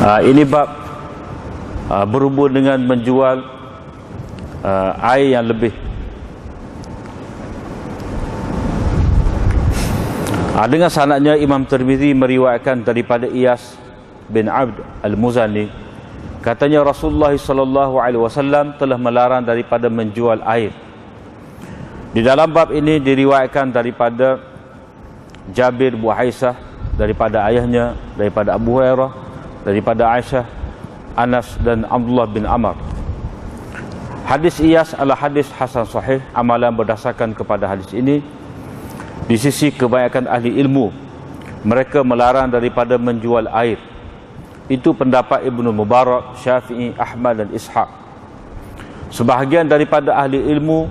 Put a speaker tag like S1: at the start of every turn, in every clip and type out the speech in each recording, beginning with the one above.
S1: Ini bab berhubung dengan menjual air yang lebih. Dengan sanadnya Imam Tirmizi meriwayatkan daripada Iyas bin Abd al-Muzani, katanya Rasulullah SAW telah melarang daripada menjual air. Di dalam bab ini diriwayatkan daripada Jabir bin Haisah, daripada ayahnya, daripada Abu Hurairah, daripada Aisyah, Anas dan Abdullah bin Amr. Hadis Iyas adalah hadis hasan sahih. Amalan berdasarkan kepada hadis ini di sisi kebanyakan ahli ilmu, mereka melarang daripada menjual air. Itu pendapat Ibnu Mubarak, Syafi'i, Ahmad dan Ishaq. Sebahagian daripada ahli ilmu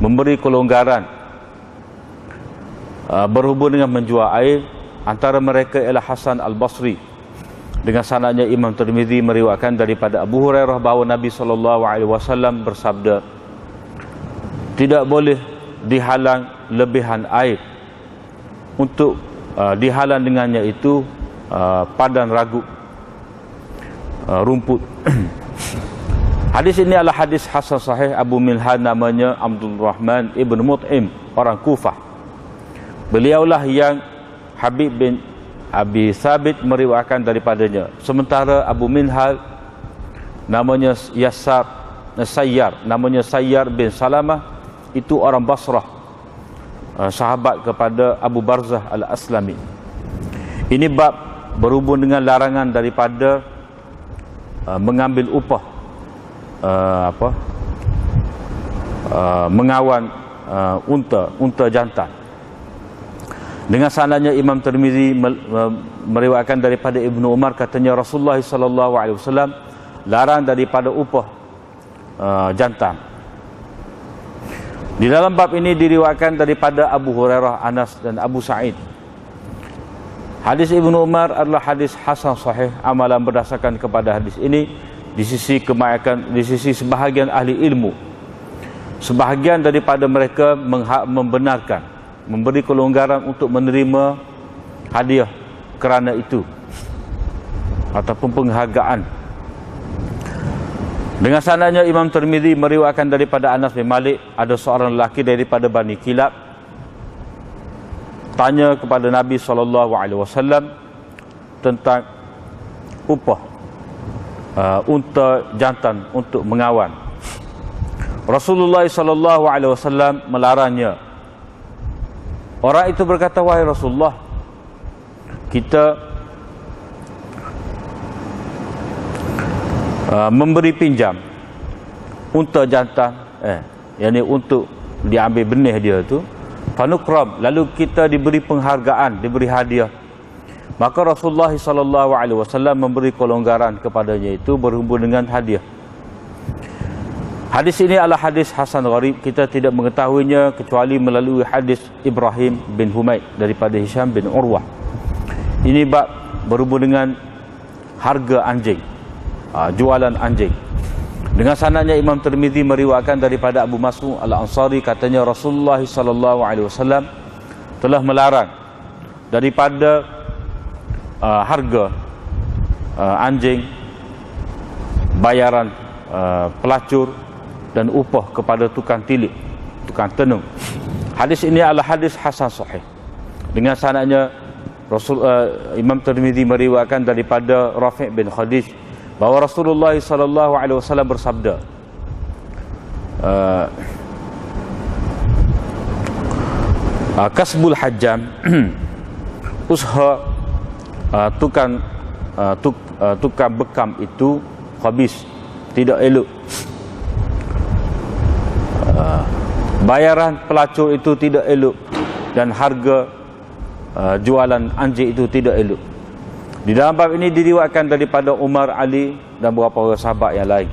S1: memberi kelonggaran berhubung dengan menjual air. Antara mereka ialah Hasan al-Basri. Dengan sanadnya Imam Tirmizi meriwayatkan daripada Abu Hurairah bahawa Nabi SAW bersabda, tidak boleh dihalang lebihan air untuk dihalang dengannya itu padan ragu, rumput. Hadis ini adalah hadis hasan sahih. Abu Milhan namanya Abdul Rahman ibn Mut'im, orang Kufah. Beliaulah yang Habib bin Abi Thabit meriwayatkan daripadanya. Sementara Abu Minhal namanya Sayyar bin Salamah, itu orang Basrah, sahabat kepada Abu Barzah al-Aslami. Ini bab berhubung dengan larangan daripada mengambil upah mengawan unta jantan. Dengan sanadnya Imam Tirmizi meriwayatkan daripada Ibnu Umar, katanya Rasulullah SAW larang daripada upah jantan. Di dalam bab ini diriwayatkan daripada Abu Hurairah, Anas dan Abu Sa'id. Hadis Ibnu Umar adalah hadis hasan sahih. Amalan berdasarkan kepada hadis ini di sisi kebanyakan, di sisi sebahagian ahli ilmu, sebahagian daripada mereka membenarkan, memberi kelonggaran untuk menerima hadiah kerana itu ataupun penghargaan. Dengan sanadnya Imam Tirmizi meriwayatkan daripada Anas bin Malik, ada seorang lelaki daripada Bani Kilab tanya kepada Nabi SAW tentang upah unta jantan untuk mengawan. Rasulullah SAW melarangnya. Orang itu berkata, wahai Rasulullah, kita memberi pinjam unta jantan, yakni untuk diambil benih dia tu, fanukram, lalu kita diberi penghargaan, diberi hadiah. Maka Rasulullah SAW memberi kelonggaran kepadanya itu berhubung dengan hadiah. Hadis ini adalah hadis hasan gharib. Kita tidak mengetahuinya kecuali melalui hadis Ibrahim bin Humaid daripada Hisham bin Urwah. Ini bab berhubung dengan harga anjing, jualan anjing. Dengan sanadnya Imam Tirmizi meriwayatkan daripada Abu Mas'ud al-Ansari, katanya Rasulullah SAW telah melarang daripada harga anjing, bayaran pelacur dan upah kepada tukang tilik, tukang tenung. Hadis ini adalah hadis hasan sahih. Dengan sanadnya Imam Tirmizi meriwayatkan daripada Rafi' bin Khadij bahawa Rasulullah SAW bersabda, kasbul hajjam, usaha tukang bekam itu khabis, tidak elok. Bayaran pelacur itu tidak elok, dan harga jualan anjing itu tidak elok. Di dalam bab ini diriwayatkan daripada Umar, Ali dan beberapa sahabat yang lain.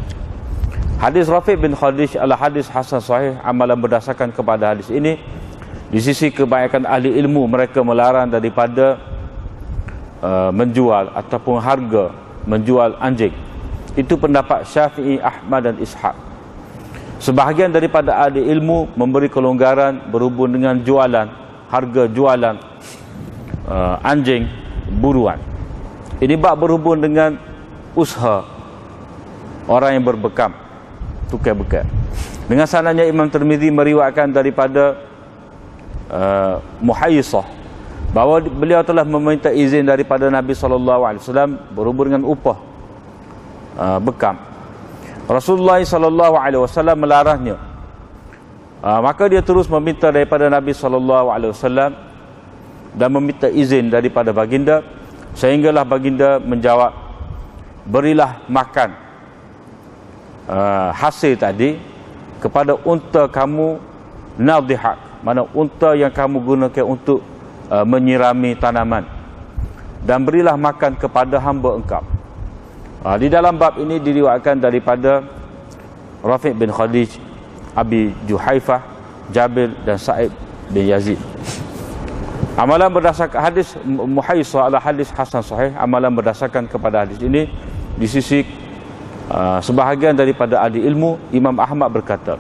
S1: Hadis Rafi' bin Khadij adalah hadis hasan sahih. Amalan berdasarkan kepada hadis ini di sisi kebanyakan ahli ilmu, mereka melarang daripada menjual ataupun harga menjual anjing. Itu pendapat Syafi'i, Ahmad dan Ishaq. Sebahagian daripada ahli ilmu memberi kelonggaran berhubung dengan jualan, harga jualan anjing buruan. Ini bab berhubung dengan usaha orang yang berbekam, tukar bekam. Dengan sanadnya Imam Tirmizi meriwayatkan daripada Muhayyisah bahawa beliau telah meminta izin daripada Nabi SAW berhubung dengan upah bekam. Rasulullah SAW melarangnya. Maka dia terus meminta daripada Nabi SAW dan meminta izin daripada baginda, sehinggalah baginda menjawab, berilah makan hasil tadi kepada unta kamu nadihak, mana unta yang kamu gunakan untuk menyirami tanaman, dan berilah makan kepada hamba engkau. Di dalam bab ini diriwayatkan daripada Rafi' bin Khadij, Abi Juhaifah, Jabir dan Sa'id bin Yazid. Amalan berdasarkan hadis Muhayyisah adalah hadis hasan sahih. Amalan berdasarkan kepada hadis ini di sisi sebahagian daripada ahli ilmu, Imam Ahmad berkata,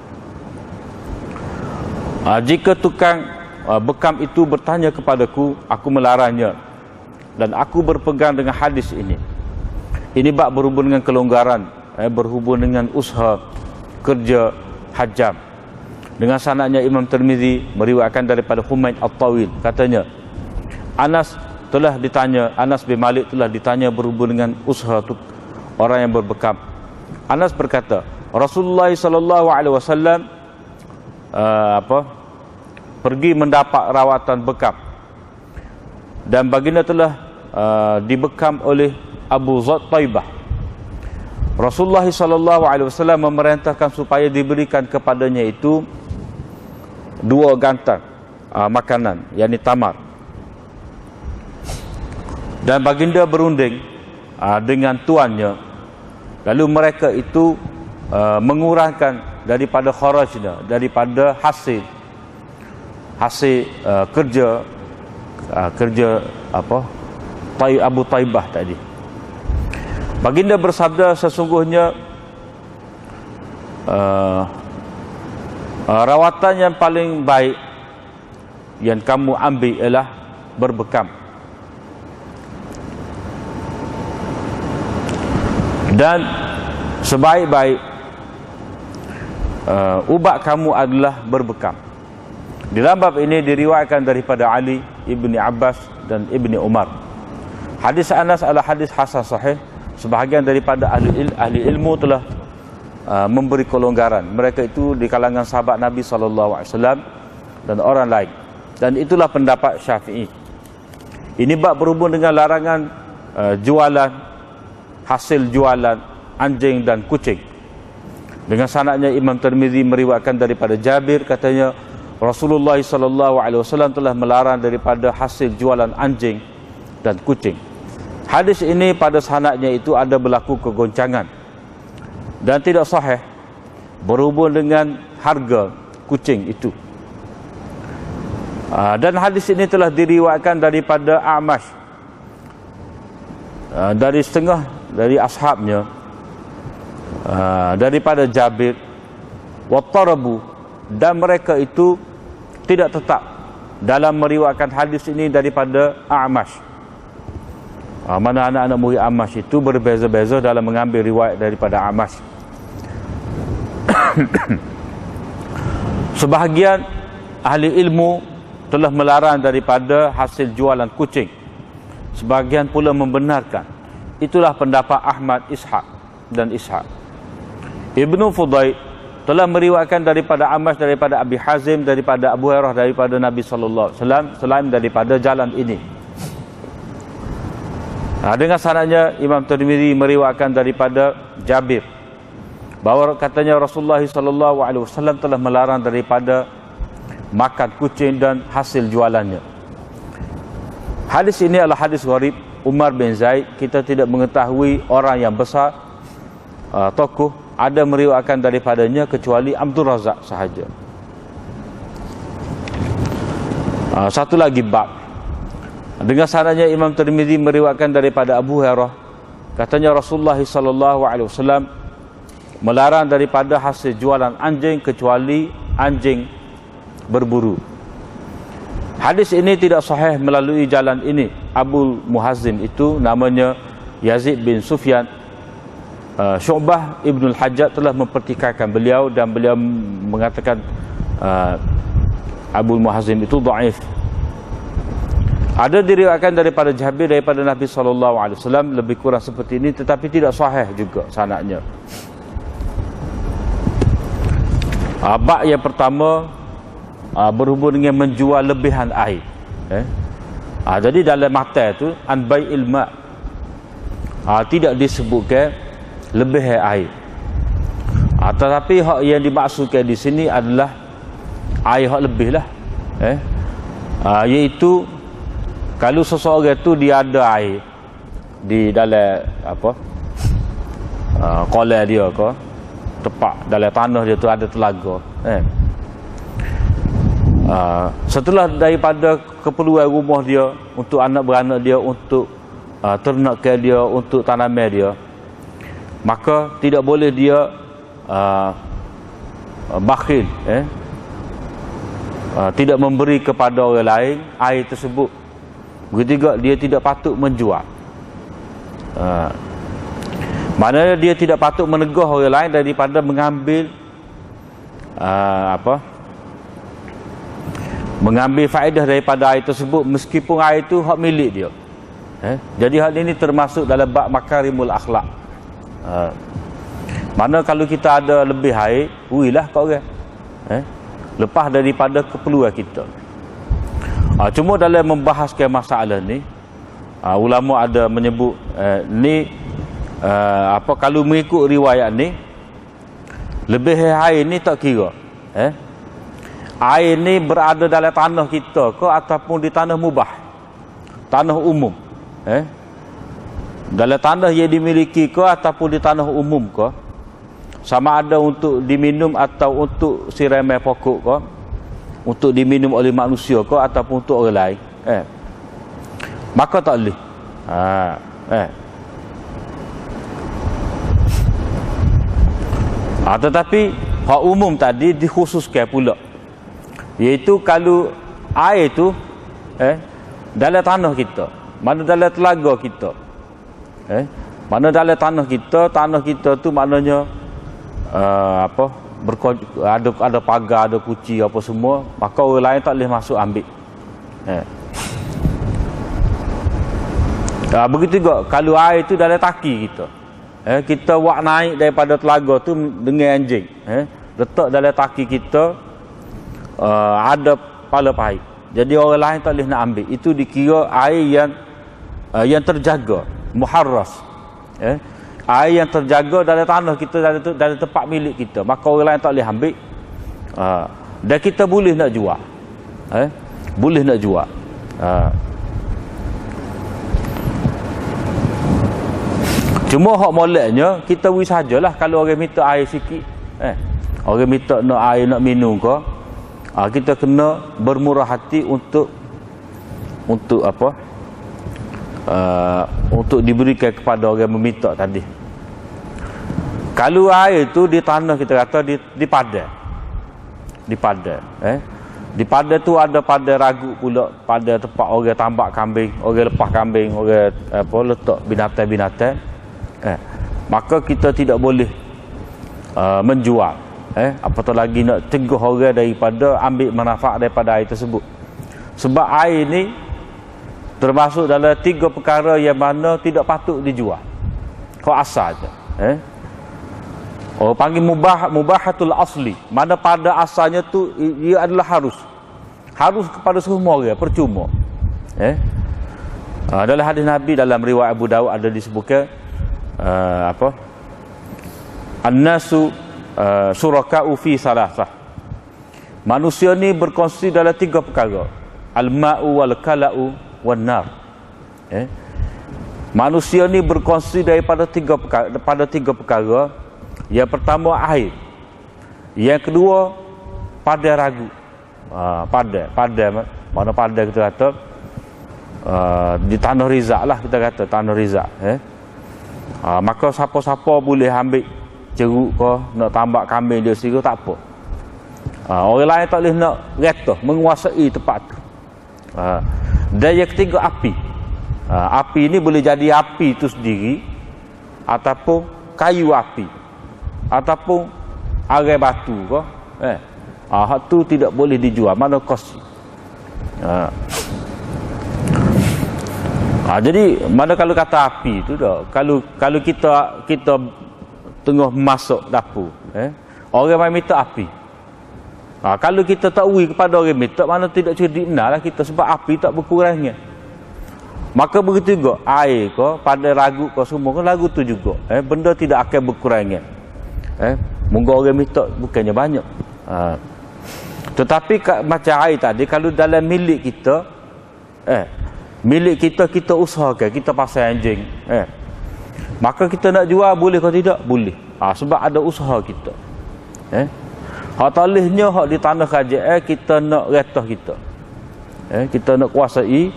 S1: jika tukang bekam itu bertanya kepadaku, aku melarangnya dan aku berpegang dengan hadis ini. Ini bab berhubung dengan kelonggaran, berhubung dengan usaha kerja hajam. Dengan sanadnya Imam Tirmizi meriwayatkan daripada Humaid At-Tawil, katanya Anas bin Malik telah ditanya berhubung dengan usaha orang yang berbekam. Anas berkata, Rasulullah SAW pergi mendapat rawatan bekam, dan baginda telah dibekam oleh Abu Taibah. Rasulullah SAW memerintahkan supaya diberikan kepadanya itu 2 gantang makanan, yakni tamar. Dan baginda berunding dengan tuannya, lalu mereka itu mengurangkan daripada kharajnya, daripada hasil kerja Abu Taibah tadi. Baginda bersabda, sesungguhnya rawatan yang paling baik yang kamu ambil ialah berbekam, dan sebaik-baik ubat kamu adalah berbekam. Di dalam bab ini diriwayatkan daripada Ali, Ibni Abbas dan Ibni Umar. Hadis Anas adalah hadis hasan sahih. Sebahagian daripada ahli ilmu telah memberi kelonggaran. Mereka itu di kalangan sahabat Nabi SAW dan orang lain. Dan itulah pendapat Syafi'i. Ini bab berhubung dengan larangan hasil jualan anjing dan kucing. Dengan sanadnya Imam Tirmizi meriwayatkan daripada Jabir, katanya Rasulullah SAW telah melarang daripada hasil jualan anjing dan kucing. Hadis ini pada sanadnya itu ada berlaku kegoncangan dan tidak sahih berhubung dengan harga kucing itu. Dan hadis ini telah diriwayatkan daripada A'mash, dari setengah dari ashabnya, daripada Jabir, wattarabu, dan mereka itu tidak tetap dalam meriwayatkan hadis ini daripada A'mash. Mana anak-anak murid A'mash itu berbeza-beza dalam mengambil riwayat daripada A'mash. Sebahagian ahli ilmu telah melarang daripada hasil jualan kucing. Sebahagian pula membenarkan. Itulah pendapat Ahmad, Ishaq dan Ishaq. Ibnu Fudail telah meriwayatkan daripada A'mash, daripada Abi Hazim, daripada Abu Hurairah, daripada Nabi SAW selain daripada jalan ini. Dengan sanadnya Imam Tirmizi meriwayatkan daripada Jabir bahawa katanya Rasulullah SAW telah melarang daripada makan kucing dan hasil jualannya. Hadis ini adalah hadis gharib. Umar bin Zaid, kita tidak mengetahui orang yang besar tokoh ada meriwayatkan daripadanya kecuali Abdul Razak sahaja. Satu lagi bab. Dengan sanadnya Imam Tirmizi meriwayatkan daripada Abu Hurairah, katanya Rasulullah SAW melarang daripada hasil jualan anjing kecuali anjing berburu. Hadis ini tidak sahih melalui jalan ini. Abu Muhazzim itu namanya Yazid bin Sufyan, Syu'bah Ibn al-Hajjaj telah mempertikaikan beliau dan beliau mengatakan Abu Muhazim itu dhaif. Ada diriwayatkan daripada Jabir daripada Nabi SAW lebih kurang seperti ini, tetapi tidak sahih juga sanadnya. Bab yang pertama berhubung dengan menjual lebihan air. Jadi dalam matan itu an bai'il ma' tidak disebutkan lebih air. Tetapi hak yang dimaksudkan di sini adalah air hak lebih lah. Iaitu kalau seseorang tu dia ada air di dalam kolam dia ke, tepat dalam tanah dia tu ada telaga. Setelah daripada keperluan rumah dia, untuk anak beranak dia, untuk ternakan dia, untuk tanaman dia, maka tidak boleh dia bakhil, tidak memberi kepada orang lain air tersebut. Begitu juga dia tidak patut menjual. Maknanya dia tidak patut menegur orang lain daripada mengambil mengambil faedah daripada air tersebut, meskipun air itu hak milik dia. Jadi hal ini termasuk dalam bab makarimul akhlak. Mana kalau kita ada lebih air, berilah kat orang, lepas daripada keperluan kita. Cuma dalam membahaskan masalah ni, ulama ada menyebut kalau mengikut riwayat ni, lebih air ni tak kira. Air ni berada dalam tanah kita ke ataupun di tanah mubah, tanah umum. Dalam tanah yang dimiliki ke ataupun di tanah umum ke, sama ada untuk diminum atau untuk siraman pokok ke, untuk diminum oleh manusia ke ataupun untuk orang lain, maka tak boleh. Tetapi hak umum tadi dikhususkan pula, iaitu kalau air tu dalam tanah kita, mana dalam telaga kita, mana dalam tanah kita tu maknanya ada pagar, ada kunci apa semua, maka orang lain tak boleh masuk ambil. Begitu juga kalau air itu dalam taki kita, kita buat naik daripada telaga tu dengan anjing, letak dalam taki kita, ada pala pahit, jadi orang lain tak boleh nak ambil. Itu dikira air yang terjaga, muharras. Air yang terjaga dalam tanah kita, dalam tempat milik kita, maka orang lain tak boleh ambil. Dan kita boleh nak jual, boleh nak jual. Cuma hak moleknya kita beri sajalah. Kalau orang minta air sikit, orang minta nak air nak minum ke, kita kena bermurah hati untuk untuk diberikan kepada orang yang meminta tadi. Kalau air itu di tanah, kita kata di padang, di padang tu ada padang ragu pula, pada tempat orang tambak kambing, orang lepas kambing, orang letak binatang-binatang, maka kita tidak boleh menjual, apatah lagi nak teguh orang daripada ambil manfaat daripada air tersebut. Sebab air ni termasuk dalam 3 perkara yang mana tidak patut dijual. Kau asal je. Orang panggil mubahatul asli. Mana pada asalnya tu ia adalah harus kepada semua orang, percuma. Dalam hadis Nabi, dalam riwayat Abu Daud ada disebutkan An-nasu suraka'u fi salasah. Manusia ni berkongsi dalam 3 perkara. Al-ma'u wal kala'u wan nar. Manusia ni berkongsi daripada 3 perkara. Yang pertama air. Yang kedua padang ragu. Padang mana padang kita kata di tanah rizak lah, kita kata tanah rizak. Maka siapa-siapa boleh ambil ceruk ke, nak tambak kambing dia sendiri tak apa. Orang lain tak boleh nak retah menguasai tempat tu. Dan yang ketiga api. Api ni boleh jadi api itu sendiri, ataupun kayu api, ataupun arai batu ke. Hak tu tidak boleh dijual, mana kos. Jadi mana kalau kata api tu dah, kalau kita tengah masuk dapur, orang main minta api. Kalau kita tak ui kepada orang minta, mana tidak cerdik benar lah kita, sebab api tak berkurangnya. Maka begitu juga air ko, pada ragu ko semua ko, lagu tu juga. Benda tidak akan berkurangnya. Moga orang minta bukannya banyak. Tetapi macam air tadi, kalau dalam milik kita, milik kita, kita usahakan, kita pasang anjing, maka kita nak jual boleh ke tidak? Boleh. Sebab ada usaha kita. Hak talihnya, hak di tanah kerajaan, kita nak retah kita. Kita nak kuasai,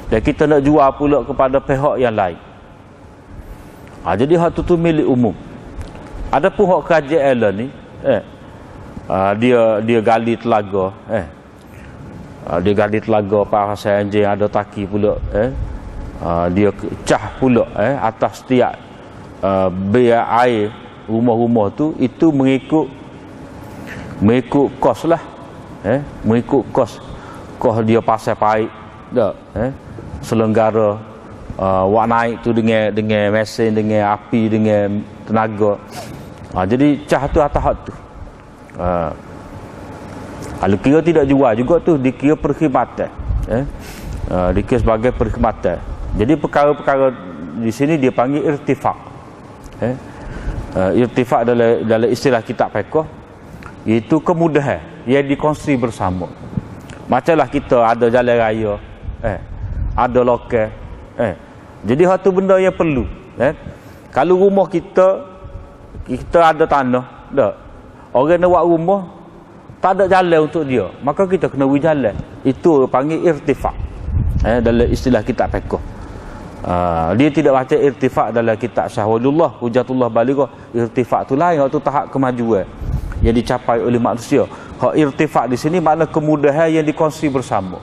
S1: dan kita nak jual pula kepada pihak yang lain. Jadi hak tu milik umum. Ada pun hak kerajaan lah ni, dia gali telaga, dia gali telaga pasal anjing, ada taki pula, dia cah pula atas setiap biar air rumah-rumah tu, itu mengikut kos lah, mengikut kos dia pasal paip dak, selenggara wak naik tu dengan mesin, dengan api, dengan tenaga. Jadi cah tu atas hak tu. Kalau kira tidak jual juga tu dikira perkhidmatan, dikira sebagai perkhidmatan. Jadi perkara-perkara di sini dia panggil irtifak. Irtifak dalam istilah kitab fiqh, iaitu kemudahan yang dikongsi bersama. Macamlah kita ada jalan raya, ada lokal, jadi hak tu benda yang perlu. Kalau rumah kita ada tanah, dak, orang nak buat rumah tak ada jalan untuk dia, maka kita kena beri jalan. Itu panggil irtifak, dalam istilah kitab fiqh. Dia tidak baca irtifak dalam kitab Syahwalullah, Hujatullah Balighah. Irtifak tu lain, hak tu tahap kemajuan yang dicapai oleh manusia. Hak irtifak di sini makna kemudahan yang dikongsi bersama.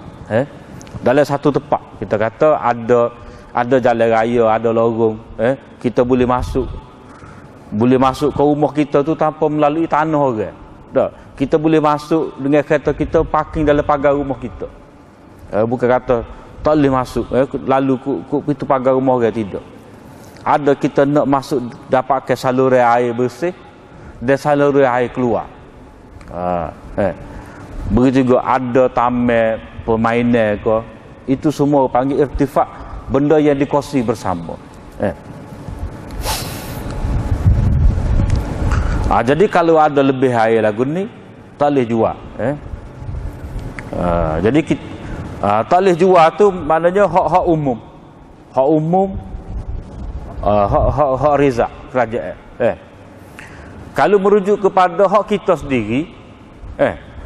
S1: Dalam satu tempat, kita kata ada jalan raya, ada lorong, kita boleh masuk ke rumah kita tu tanpa melalui tanah orang. Kita boleh masuk dengan kereta kita parking dalam pagar rumah kita. Bukan kata tak boleh masuk lalu ke pintu pagar rumah orang, tidak. Ada kita nak masuk dapatkan saluran air bersih dan saluran air keluar. Begitu juga ada taman permainan ke, itu semua panggil irtifak, benda yang dikongsi bersama. Jadi kalau ada lebih air lagu ni tak boleh jual. Jadi kita tak boleh jual tu maknanya hak umum. Hak umum, hak rizak kerajaan. Kalau merujuk kepada hak kita sendiri,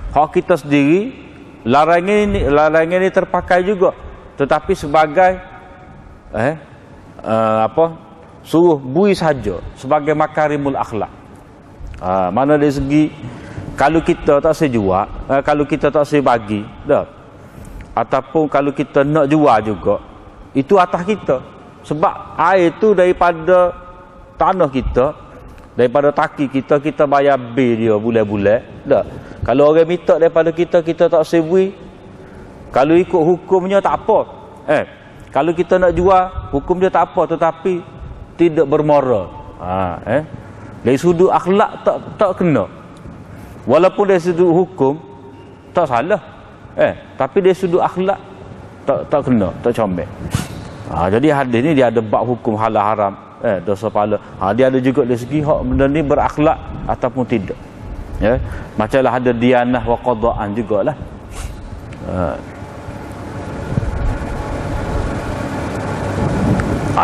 S1: hak kita sendiri, larangan ini terpakai juga, tetapi sebagai suruh bui saja, sebagai makarimul akhlak. Mana dari segi kalau kita tak sejual, kalau kita tak sebagi, ataupun kalau kita nak jual juga, itu atas kita. Sebab air itu daripada tanah kita, daripada taki kita, kita bayar bil dia bulan-bulan. Kalau orang minta daripada kita, kita tak sebui, kalau ikut hukumnya tak apa. Kalau kita nak jual, hukum dia tak apa, tetapi tidak bermoral. Dari sudut akhlak tak kena. Walaupun dari sudut hukum tak salah, tapi dari sudut akhlak tak kena, tak comel. Jadi hadis ni dia ada bab hukum halal haram, dosa pahala. Dia ada juga dari segi hak benda ni berakhlak ataupun tidak. Macamlah ada dianah wa qadaan jugalah.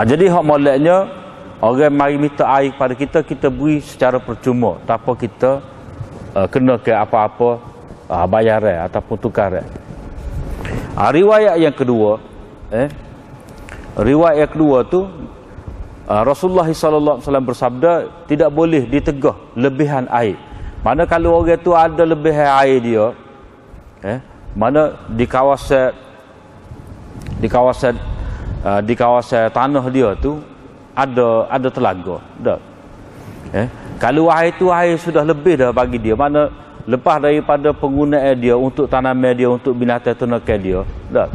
S1: Jadi hak moleknya, orang mari minta air kepada kita, kita beri secara percuma tanpa kita kena ke apa-apa bayaran ataupun tukaran. Riwayat yang kedua, riwayat yang kedua tu Rasulullah sallallahu alaihi wasallam bersabda, tidak boleh ditegah lebihan air. Mana kalau orang tu ada lebihan air dia, mana di kawasan di kawasan tanah dia tu ada telaga dah. Kalau air tu air sudah lebih dah bagi dia, mana lepas daripada penggunaan dia untuk tanaman dia, untuk binatang ternakan dia dah,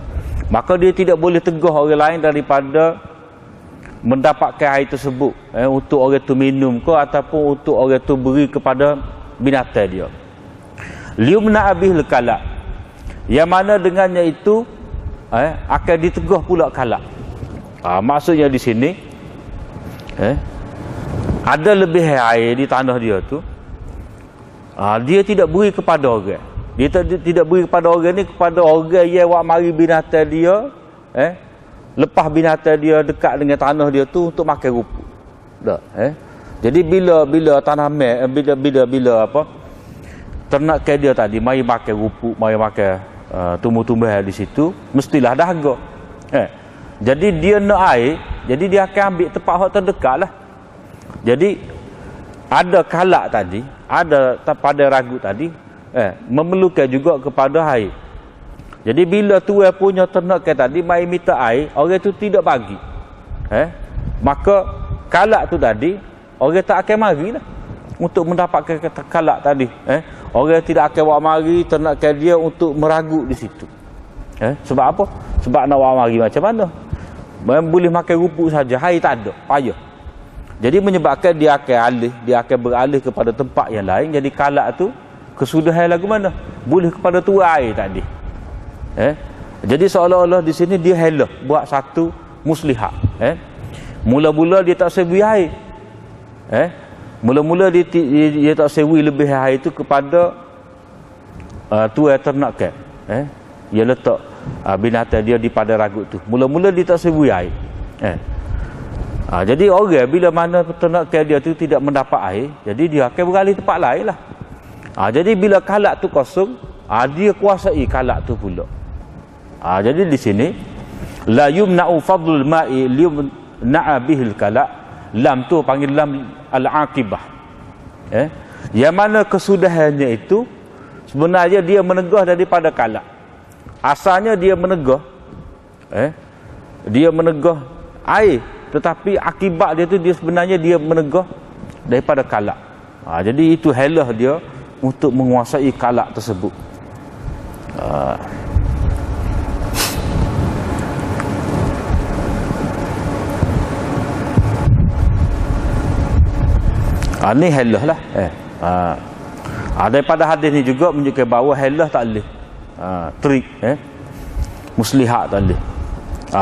S1: maka dia tidak boleh tegah orang lain daripada mendapatkan air tersebut untuk orang tu minum ke ataupun untuk orang tu beri kepada binatang dia. Liumna abih kalak, yang mana dengannya itu akan ditegah pula kalak. Maksudnya di sini ada lebih air di tanah dia tu, dia tidak beri kepada orang. Dia tidak beri kepada orang ni, kepada orang yang wak mari binatang dia, lepas binatang dia dekat dengan tanah dia tu untuk makan rumput. Dah, Jadi bila tanaman, bila apa, ternakan dia tadi mari makan rumput, mari makan tumbuh-tumbuhan di situ, mestilah dahaga. Jadi dia nak air, jadi dia akan ambil tempat hak terdekat lah. Jadi ada kalak tadi, ada pada ragut tadi, memerlukan juga kepada air. Jadi bila tuan punya ternakan tadi mai minta air, orang tu tidak bagi, maka kalak tu tadi orang tak akan mari lah untuk mendapatkan kalak tadi. Orang tidak akan buat mari ternakan dia untuk meragut di situ. Sebab apa? Sebab nak buat mari macam mana? Boleh makan rumput saja, air tak ada, payah. Jadi menyebabkan dia akan beralih kepada tempat yang lain. Jadi kalak tu kesudahan lagu mana? Boleh kepada tuan air tadi. Jadi seolah-olah di sini dia helah buat satu muslihat. Mula-mula dia tak sewi air. Mula-mula dia tak sewi lebih air itu kepada tuan ternakan. Dia letak binatang dia di pada ragut tu. Mula-mula dia tak sewi air. Jadi orang bila mana ternakan dia tu tidak mendapat air, jadi dia akan beralih tempat lain lah. Jadi bila kalak tu kosong, dia kuasai kalak tu pula. Jadi di sini la yumna'u fadlul ma'i liyumna'a bihil kalak, lam tu panggil lam al-aqibah. Yang mana kesudahannya itu sebenarnya dia menegah daripada kalak. Asalnya dia menegah air, tetapi akibat dia tu dia sebenarnya dia menegah daripada kalak. Jadi itu helah dia untuk menguasai kalak tersebut. Ni helah lah. Daripada hadis ni juga menunjukkan bahawa helah tak boleh trik, muslihat tak boleh.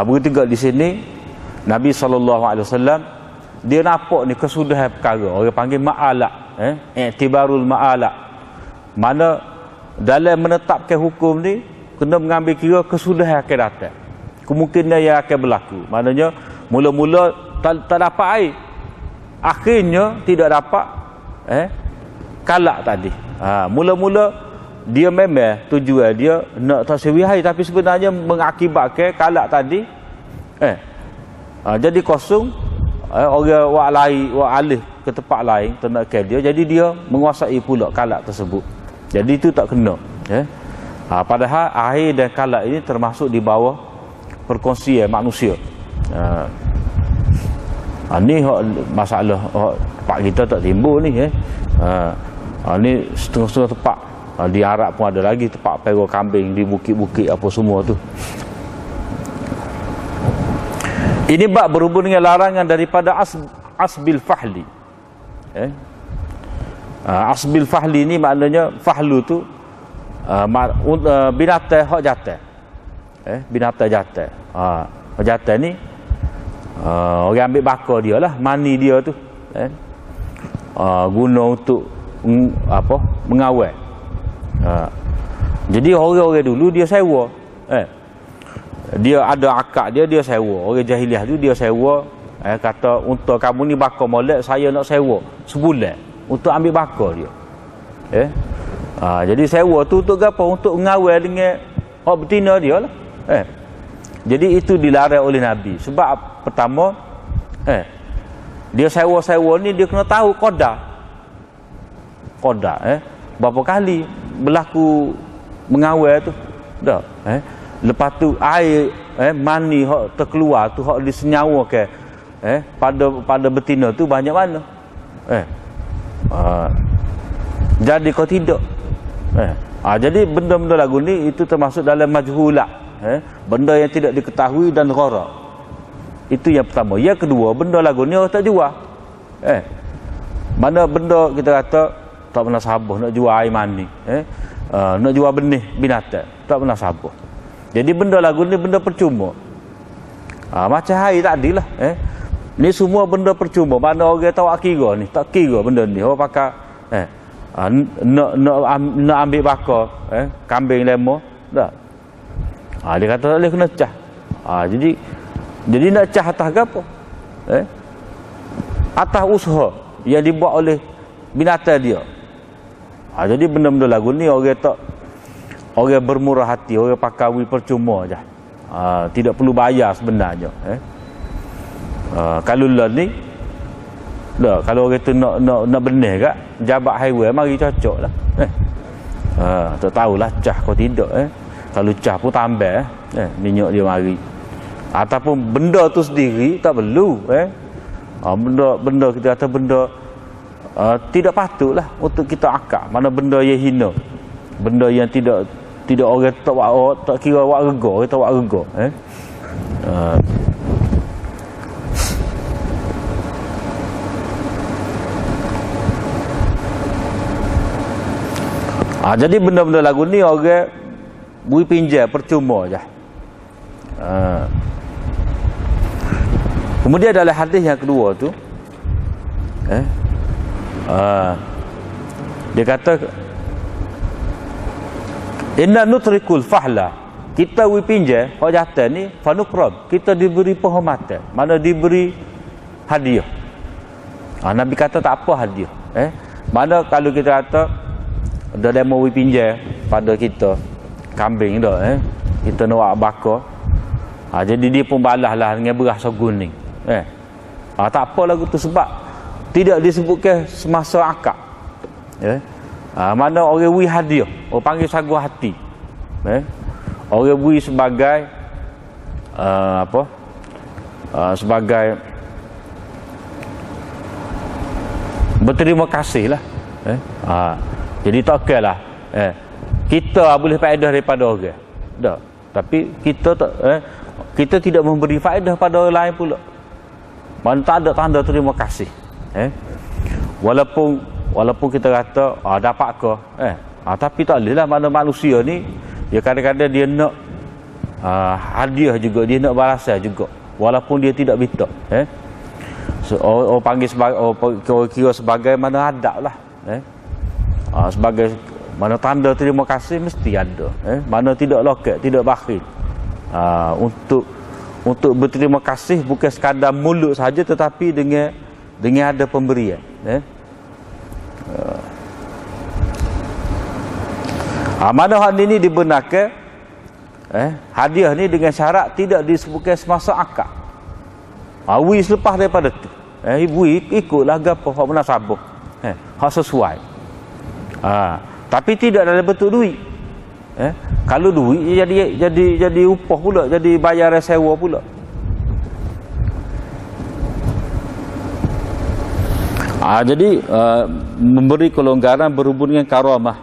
S1: Begitu juga di sini Nabi SAW dia nampak ni kesudahan perkara, orang panggil ma'alak, i'tibarul ma'alak, mana dalam menetapkan hukum ni kena mengambil kira kesudahan akan datang, kemungkinan yang akan berlaku. Maknanya mula-mula tak dapat air, akhirnya tidak dapat kalak tadi. Mula-mula dia memang tujuan dia nak tak sewi air, tapi sebenarnya mengakibatkan kalak tadi jadi kosong. Orang wak alih ke tempat lain ternakan dia, jadi dia menguasai pula kalak tersebut. Jadi itu tak kena. Padahal air dan kalak ini termasuk di bawah perkongsian manusia. Ni masalah tempat kita tak timbul ni. Ni setengah-setengah tempat. Di Arab pun ada lagi tempat perah kambing di bukit-bukit apa semua tu. Ini bab berhubung dengan larangan daripada asbil fahli. Asbil fahli ni maknanya fahlu tu binatang hak jantan. Binatang jantan. Jantan ni orang ambil bakar dia lah, mani dia tu. Guna untuk mengawal. Jadi orang-orang dulu dia sewa. Dia ada akad dia sewa. Orang jahiliah tu dia sewa, kata untuk kamu ni bakar molek, saya nak sewa sebulan untuk ambil bakar dia. Jadi sewa tu untuk apa? Untuk mengawal dengan hak betina dia lah. Jadi itu dilarang oleh Nabi. Sebab pertama dia sewa-sewa ni dia kena tahu qadar. Berapa kali berlaku mengawal tu. Dah. Lepas tu air mani hok terkeluar tu hok disenyawa ke pada betina tu banyak mana? Jadi kau tidak. Jadi benda-benda lagu ni itu termasuk dalam majhulat. Benda yang tidak diketahui dan gharar. Itu yang pertama. Yang kedua, benda lagu ni orang tak jual. Mana benda kita kata tak pernah sabar nak jual air mani, nak jual benih binatang, tak pernah sabar. Jadi benda lagu ni benda percuma. Macam air tadi lah. Ni semua benda percuma. Mana orang tahu kira ni, tak kira benda ni. Orang pakai nak ambil bakar kambing lemah dah. Dia kata tak boleh kena cah. Jadi nak cah atas ke apa? Atas usaha yang dibuat oleh binatang dia. Jadi benda-benda lagu ni orang tak, orang bermurah hati, orang pakai percuma aja. Tidak perlu bayar sebenarnya. Kalau lah ni kalau orang tu nak benih kat jabat highway mari cocok lah. Tak tahulah cah kau tidak. Kalau cah pun tambah minyak dia mari. Ataupun benda tu sendiri tak perlu. Benda kita kata benda tidak patutlah untuk kita akak. Mana benda yang hina, benda yang tidak orang tak kira awak rega, orang tak awak rega. Jadi benda-benda lagu ni orang bui pinjam percuma je. Kemudian dalam hadis yang kedua tu dia kata inna nutrikul fahla, kita bui pinjam hak jatuh ni fanukram, kita diberi penghormatan, mana diberi hadiah. Nabi kata tak apa hadiah. Mana kalau kita kata ada demo bui pinjam pada kita kambing dah, kita nak buat bakar, jadi dia pun balas lah dengan beras saguning. Tak apa lagu tu sebab tidak disebutkan semasa akad. Mana orang bui hadiah, orang panggil sagu hati. Orang bui sebagai sebagai berterima kasih lah. Jadi tak okey lah. Kita boleh faedah daripada orang. Tak. Tapi kita tak kita tidak memberi faedah pada orang lain pula. Mana tak ada tanda terima kasih. Walaupun kita kata dapat ke, tapi tak boleh lah. Mana manusia ni dia kadang-kadang dia nak hadiah juga, dia nak balasan juga walaupun dia tidak minta. So, orang panggil sebagai orang kira sebagai mana adab lah. Sebagai mana tanda terima kasih mesti ada. Mana tidak loket, tidak bakhil. Untuk berterima kasih bukan sekadar mulut saja, tetapi dengan ada pemberian. Mana hal ini dibenarkan hadiah ni dengan syarat tidak disebutkan semasa akad. Wi selepas daripada tu ibu ikutlah gapo hak munasabah, hak sesuai. Tapi tidak dalam bentuk duit. Kalau duit jadi upah pula, jadi bayar sewa pula. Jadi memberi kelonggaran berhubung dengan karamah.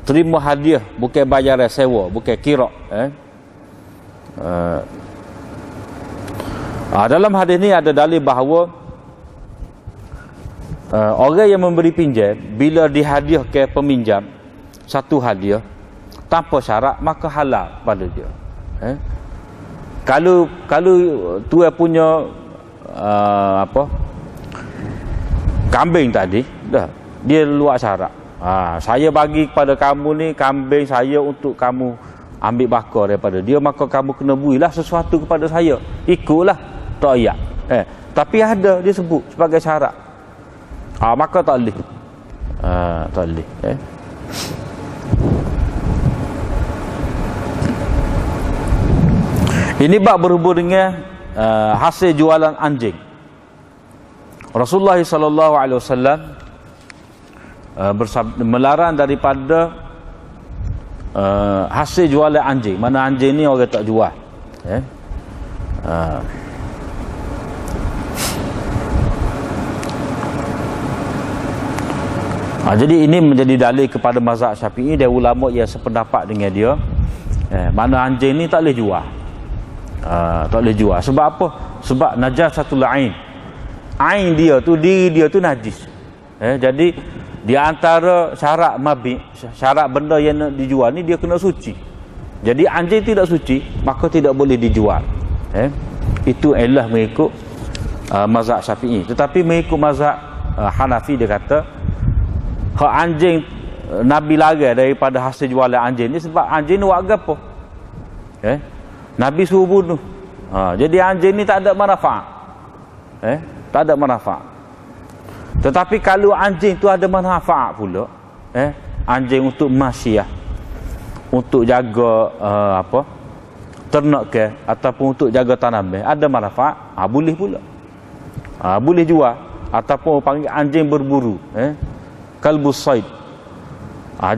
S1: Terima hadiah bukan bayar sewa, bukan kira. Dalam hadis ni ada dalil bahawa orang yang memberi pinjam bila dihadiah ke peminjam satu hadiah tanpa syarat maka halal pada dia. Kalau tuan punya kambing tadi dah dia luar syarat. Saya bagi kepada kamu ni kambing saya untuk kamu ambil bakar daripada dia, maka kamu kena builah sesuatu kepada saya. Ikutlah tak ya. Tapi ada dia sebut sebagai syarat. Maka tak boleh. Tak boleh. Ini bab berhubung dengan hasil jualan anjing. Rasulullah sallallahu alaihi wasallam melarang daripada hasil jualan anjing. Mana anjing ni orang tak jual. Jadi ini menjadi dalil kepada mazhab Syafi'i dan ulama yang sependapat dengan dia. Mana anjing ni tak boleh jual. Tak boleh jual. Sebab apa? Sebab najasatul ain. Ain dia tu, diri dia tu najis. Jadi di antara syarat mabi, syarat benda yang nak dijual ni dia kena suci. Jadi anjing tidak suci, maka tidak boleh dijual. Itu ialah mengikut mazhab Syafi'i. Tetapi mengikut mazhab Hanafi, dia kata hak anjing Nabi larang daripada hasil jualan anjing ni sebab anjing ni buat apa? Nabi suruh bunuh. Jadi anjing ni tak ada manfaat. Tak ada manfaat. Tetapi kalau anjing tu ada manfaat pula, anjing untuk masyiyah, untuk jaga ternak ke ataupun untuk jaga tanam, ada manfaat, boleh pula. Boleh jual ataupun panggil anjing berburu, kalbus said.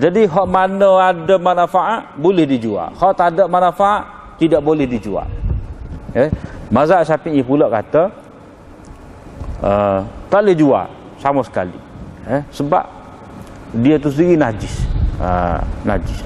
S1: Jadi hak mana ada manfaat boleh dijual, hak tak ada manfaat tidak boleh dijual. Mazhab Syafi'i pula kata tak boleh jual sama sekali, sebab dia tu sendiri najis. Najis.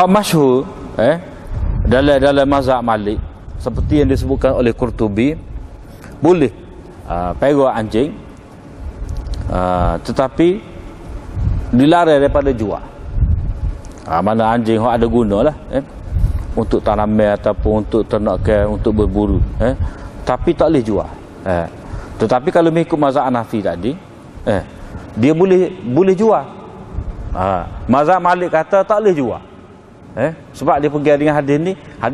S1: Masyhur dalam mazhab Malik seperti yang disebutkan oleh Qurtubi, boleh perah anjing, tetapi dilarang daripada jual. Mana anjing yang ada guna lah, untuk tanaman ataupun untuk ternak, untuk berburu, tapi tak boleh jual. Tetapi kalau mengikut mazhab Hanafi tadi, dia boleh jual. Mazhab Malik kata tak boleh jual. Sebab dia pergi dengan hadis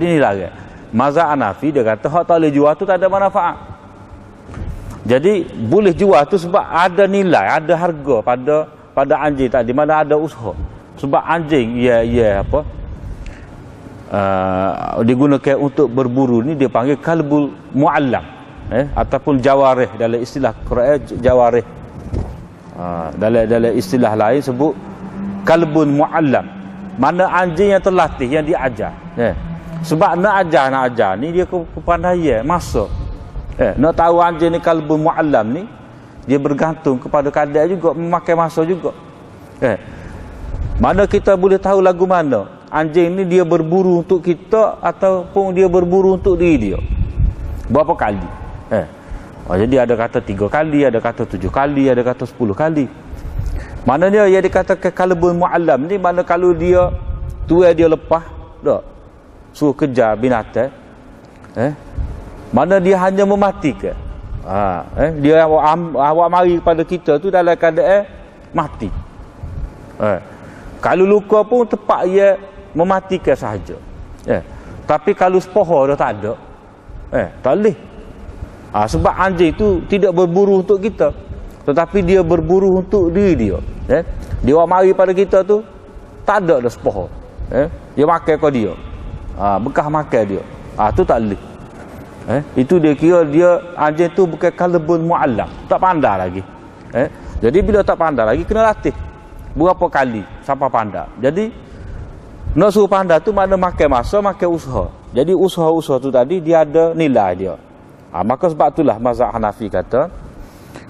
S1: ni larang. Mazhab Hanafi dia kata hak tak boleh jual tu tak ada manfaat. Jadi boleh jual tu sebab ada nilai, ada harga pada anjing tadi, mana ada usaha. Sebab anjing digunakan untuk berburu ni dia panggil kalbul muallam, ataupun jawarih dalam istilah Quran, jawarih. Dalam istilah lain sebut kalbul muallam. Mana anjing yang terlatih, yang diajar. Sebab nak ajar ni dia kepandaian masa. Nak tahu anjing ni kalbun muallam ni, dia bergantung kepada kadar juga, memakai masa juga. Mana kita boleh tahu lagu mana anjing ni dia berburu untuk kita ataupun dia berburu untuk diri dia. Berapa kali? Jadi ada kata 3 kali, ada kata 7 kali, ada kata 10 kali. Maknanya yang dikatakan kalbun muallam ni, mana kalau dia tuai dia lepas dak suruh kejar binatang, mana dia hanya mematikan. Dia awak mari pada kita tu dalam keadaan mati. Kalau luka pun tepat ia mematikan sahaja. Tapi kalau sepohor dah tak ada, tak boleh. Sebab anjing tu tidak berburu untuk kita, tetapi dia berburu untuk diri dia. Dia mari pada kita tu tak ada dah sepohor. Dia makan kau dia. Bekas makan dia. Tu tak boleh. Itu dia kira dia anjing tu bukan kalbun muallam, tak pandai lagi. Jadi bila tak pandai lagi kena latih. Berapa kali sampai pandai. Jadi nak suruh pandai tu mana makan masa, makan usaha. Jadi usaha-usaha tu tadi dia ada nilai dia. Maka sebab itulah mazhab Hanafi kata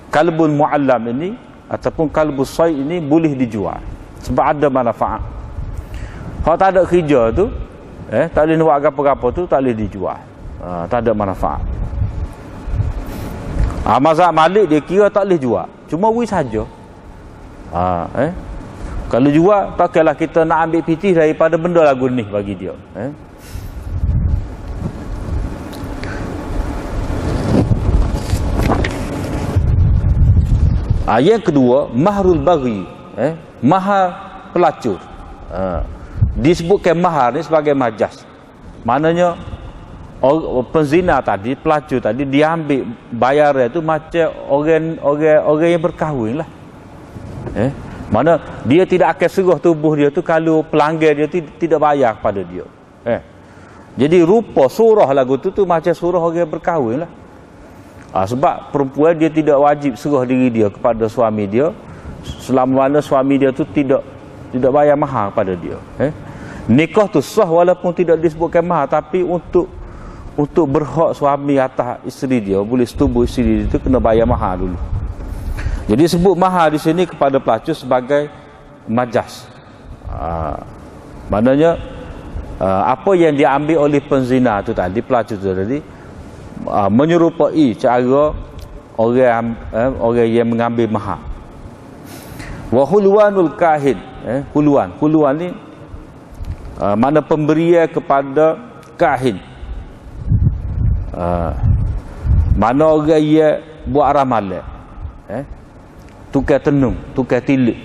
S1: kalbun muallam ini ataupun kalbus sayd ini boleh dijual sebab ada manfaat. Kalau tak ada kerja tu, tak boleh buat apa-apa tu, tak boleh dijual. Tak ada manfaat. Mazhab Malik dia kira tak boleh jual, cuma wui saja. Kalau jual, takkanlah kita nak ambil pitih daripada benda lagu ni bagi dia. Yang kedua, mahrul baghi, mahar pelacur. Disebutkan mahar ni sebagai majas. Maknanya penzina tadi, pelacur tadi, dia ambil bayaran itu macam orang yang berkahwin lah. Mana dia tidak akan seruh tubuh dia tu kalau pelanggar dia tu tidak bayar kepada dia. Jadi rupa surah lagu tu macam surah orang yang berkahwin lah. Sebab perempuan dia tidak wajib seruh diri dia kepada suami dia selama mana suami dia tu tidak bayar mahar kepada dia. Nikah tu sah walaupun tidak disebutkan mahar, tapi untuk berhak suami atas isteri dia, boleh setubuh isteri dia tu kena bayar mahar dulu. Jadi sebut mahar di sini kepada pelacur sebagai majas. Maknanya apa yang diambil oleh penzina tu tadi, pelacur tu tadi, menyerupai cara orang yang mengambil mahar. Wa hulwanul kahin, hulwan ni mana pemberian kepada kahin. Mana orang yang buat ramalan, tukar tenung, tukar tilik,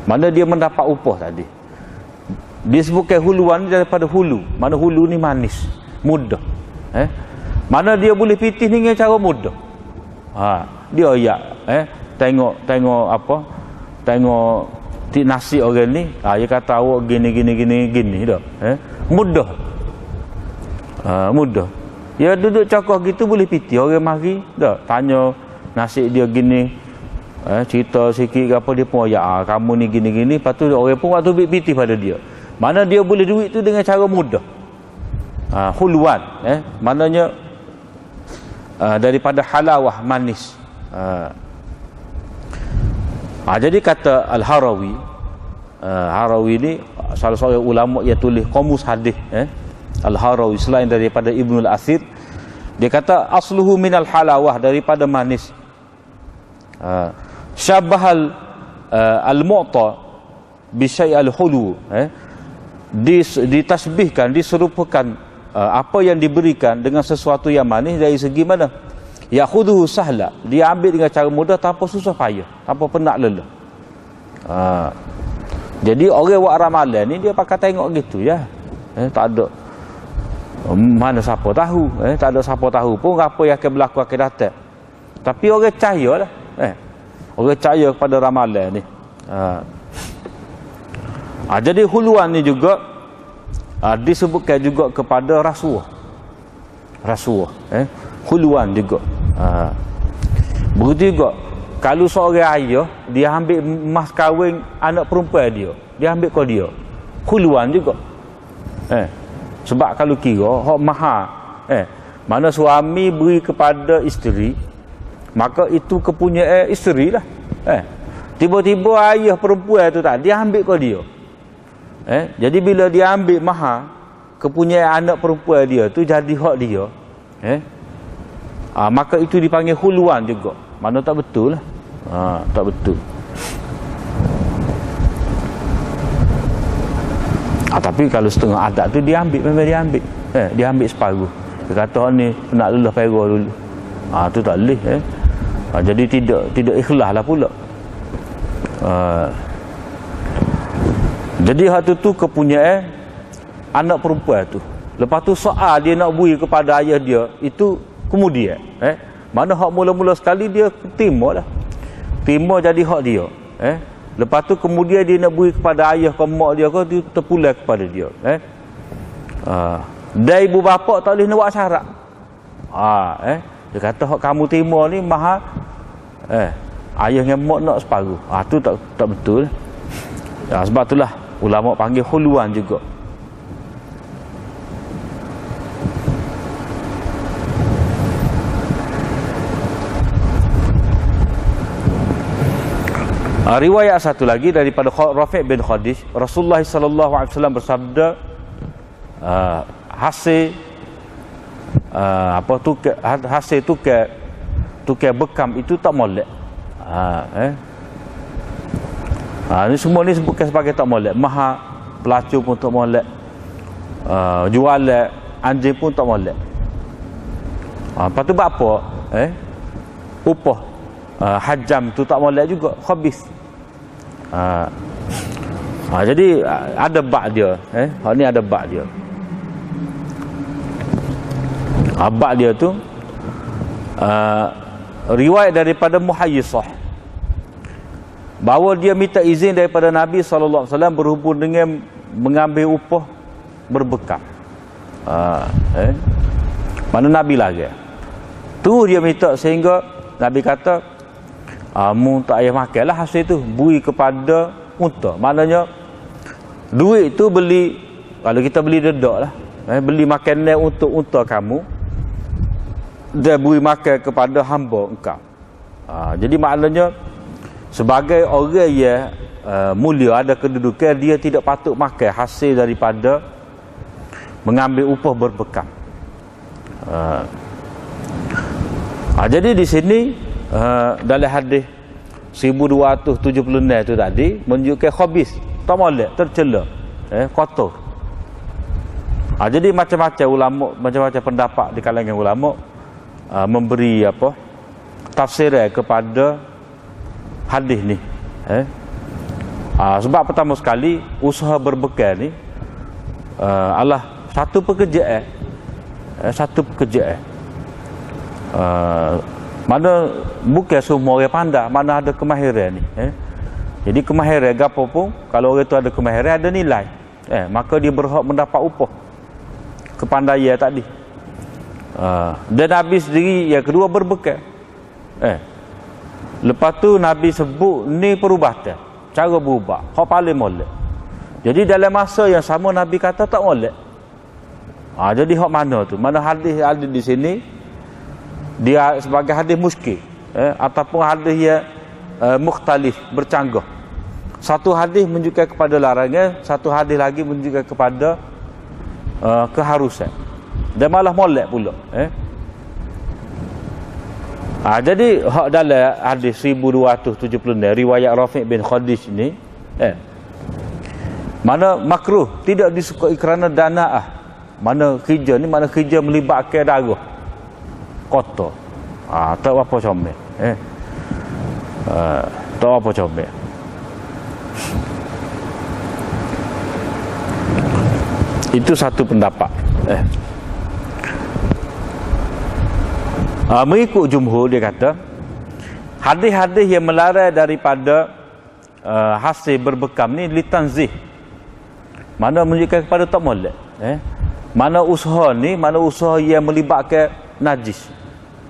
S1: mana dia mendapat upah tadi. Disebutkan huluan daripada hulu. Mana hulu ni manis, mudah. Mana dia boleh pitih dengan cara mudah. Dia tengok apa? Tengok nasi orang ni, dia kata awak gini dah. Mudah. Mudah. Dia duduk cakap gitu boleh pitih. Orang mari dah tanya nasib dia gini, cerita sikit apa dia pun kamu ni gini, lepas tu orang pun waktu pitih pada dia. Mana dia boleh duit tu dengan cara mudah. Hulwan, maknanya daripada halawah, manis. Jadi kata Al-Harawi, Harawi ni salah seorang ulama yang tulis Qamus Hadis, Al-Harawi selain daripada Ibnul Athir, dia kata asluhu minal halawah, daripada manis. Syabahal al-mu'ta bi syai'al hulu, ditasbihkan, diserupakan apa yang diberikan dengan sesuatu yang manis dari segi mana? Ya'khudhu sahla, dia ambil dengan cara mudah tanpa susah payah, tanpa penat lelah. Jadi orang buat ramalan ni dia pakai tengok gitu ya. Tak ada mana siapa tahu, tak ada siapa tahu pun apa yang akan berlaku akan datang. Tapi orang percayalah, orang percaya kepada ramalan ni. Jadi huluan ni juga disebutkan juga kepada rasuah. Huluan juga. Begitu juga kalau seorang ayah dia ambil mas kahwin anak perempuan dia ambil kau dia. Huluan juga. Sebab kalau kira hak mahar, mana suami beri kepada isteri, maka itu kepunyaan isteri lah. Tiba-tiba ayah perempuan tu tak dia ambil kau dia. Jadi bila dia ambil mahar, kepunyaan anak perempuan dia tu jadi hak dia, maka itu dipanggil huluan juga. Mana tak betul lah. Tak betul. Tapi kalau setengah adat tu dia ambil, memang dia ambil. Dia ambil separuh. Dia kata ni nak lelah pera dulu. Tu tak boleh. Jadi tidak ikhlas lah pula. Jadi hak tu kepunyaan anak perempuan tu. Lepas tu soal dia nak beri kepada ayah dia, itu kemudian mana hak mula-mula sekali dia terima lah. Terima jadi hak dia. Lepas tu kemudian dia nak beri kepada ayah ke mak dia ke, dia terpulang kepada dia. Dan ibu bapa tak boleh nak buat syarat. Dia kata hak kamu terima ni mahal, ayah dengan mak nak separuh. Tu tak betul. Sebab itulah ulama panggil huluan juga. Riwayat satu lagi daripada Rafi' bin Khadij, Rasulullah sallallahu alaihi wasallam bersabda, hasil hasil tukar bekam itu tak molek. Ini semua ni sebutkan sebagai tak molek. Mahar pelacur pun tak molek, jualan anjing pun tak molek. Lepas tu buat apa? Upah hajam tu tak molek juga, khabis. Jadi ada bak dia. Ni ada bak dia. Abad dia tu riwayat daripada Muhayyisah bahawa dia minta izin daripada Nabi SAW berhubung dengan mengambil upah berbekam. Mana Nabi lagi tu dia minta, sehingga Nabi kata mu tak payah makanlah hasil tu, beri kepada unta. Maknanya duit tu beli, kalau kita beli dedak lah, beli makanan untuk unta kamu, dia beri makan kepada hamba engkau. Jadi maknanya sebagai orang yang mulia, ada kedudukan, dia tidak patut makan hasil daripada mengambil upah berbekam. Jadi di sini dalam hadis 1276 tu tadi menunjukkan khabis, tak molek, tercela, kotor. Jadi macam-macam ulama, macam-macam pendapat di kalangan ulama memberi tafsiran kepada hadis ni. Sebab pertama sekali usaha berbekal ni adalah satu pekerjaan, mana bukan semua orang pandai, mana ada kemahiran ni. Jadi kemahiran gapo pun, kalau orang tu ada kemahiran, ada nilai, maka dia berhak mendapat upah kepandaian tadi. Dan Nabi sendiri yang kedua berbekal. Lepas tu Nabi sebut ni perubatan, cara berubah, hak paling molek. Jadi dalam masa yang sama Nabi kata tak molek. Jadi hak mana tu? Mana hadis ada di sini dia sebagai hadis muskil, ataupun hadis yang mukhtalif, bercanggah. Satu hadis menunjukkan kepada larangan, satu hadis lagi menunjukkan kepada keharusan. Dan malah molek pula. Jadi hak dalam hadis 1276 riwayat Rafi' bin Khadij ni, mana makruh, tidak disukai kerana dana'ah. Mana kerja ni, mana kerja melibatkan darah kotor. Tak apa comel. Tak apa comel. Itu satu pendapat. Mengikut jumhur, dia kata hadis-hadis yang melarang daripada hasil berbekam ni litanzih, mana menunjukkan kepada tak molek. Mana usaha ni, mana usaha yang melibatkan najis,